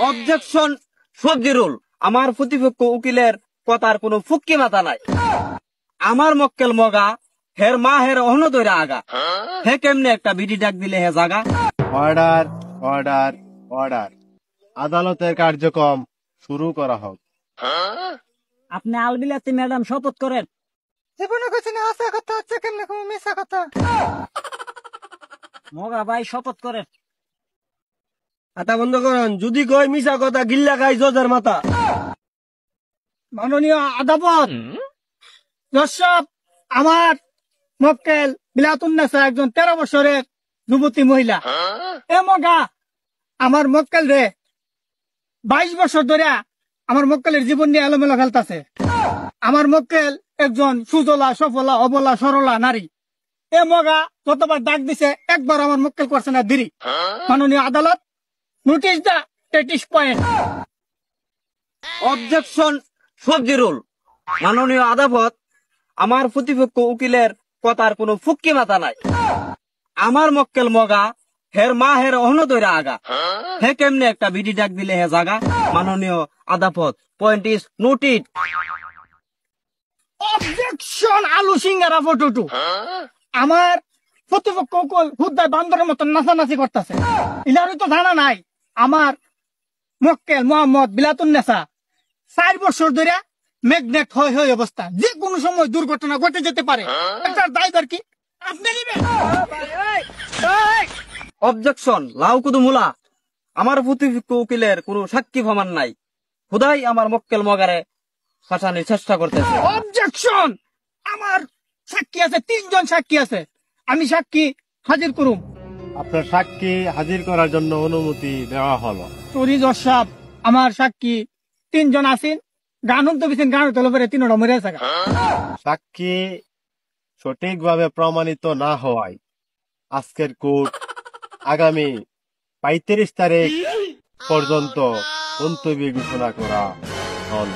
Objection সবজিরুল। আমার প্রতিপক্ষ উকিলের কথার কোনো ফুক্কি মাথা নাই। আমার মক্কেল মগা, হের মা হের অহন দইরা আগা, হে কেমনে একটা বিডি ডাক দিলে হে জাগা। Order, order, order. আদালতের কার্যক্রম শুরু করা হোক। আপনি আলবিলাতি ম্যাডাম শপথ করেন। জীবনে কিছু না আসা কথা হচ্ছে কেমনে কোনো মিশা কথা। মগা ভাই শপথ করেন। আতা বন্ধ করেন, যদি কই মিছা কথা গিল্লা খাই জজের মাথা। মাননীয় আদালত, দর্শক, আমার মক্কেল বিলাতুন্নেসা একজন 13 বছরের যুবতী মহিলা। এ মগা আমার মক্কেল রে 22 বছর ধরে আমার মক্কেলের জীবন নিয়ে এলোমেলো খেলতেছে। আমার মক্কেল একজন সুজলা সফলা অবলা সরলা নারী। এ মগা যতবার ডাক দিছে একবার আমার মক্কেল করছে না দেরি। মাননীয় আদালত, নোটিশ দা 33 পয়েন্ট। অবজেকশন সবজিরুল। মাননীয় আদালত, আমার প্রতিপক্ষ উকিলের কথার কোনো ফুক্কি মাথা নাই। আমার মক্কেল মগা, হের মা হের অহন দইরা আগা, হে কেমনে একটা বিডি ডাক দিলে হে জাগা। মাননীয় আদালত, পয়েন্ট ইজ নোটেড। অবজেকশন আলু সিঙ্গারা ফটো। আমার প্রতিপক্ষ উকিল হুদ্দায় বান্দরের মতন নাচানাচি করতেছে। ইনারই তো জানা নাই আমার মক্কেল মোহাম্মদ বিলাতুন্নেসা 4 বছর ধরে ম্যাগনেট হয়ে অবস্থা, যে কোনো সময় দুর্ঘটনা ঘটে যেতে পারে। এটার দায়দার কি আপনি নিবেন? অবজেকশন লাউকুদু মুলা। আমার প্রতিপক্ষ উকিলের কোনো সাক্ষী প্রমাণ নাই। খুদাই আমার মক্কেল মগারে ফাঁসানোর চেষ্টা করতেছে। অবজেকশন, আমার সাক্ষী আছে, 3 জন সাক্ষী আছে। আমি সাক্ষী হাজির করুম। আপনার সাক্ষী হাজির করার জন্য অনুমতি দেওয়া হলো। সরি জজ সাহেব, আমার সাক্ষী 3 জন আছেন। গান তো বিছেন, গান হতে পরে 3টা মরে আছে। সাক্ষী সঠিকভাবে প্রমাণিত না হওয়ায় আজকের কোর্ট আগামী 35 তারিখ পর্যন্ত মুলতবি ঘোষণা করা হল।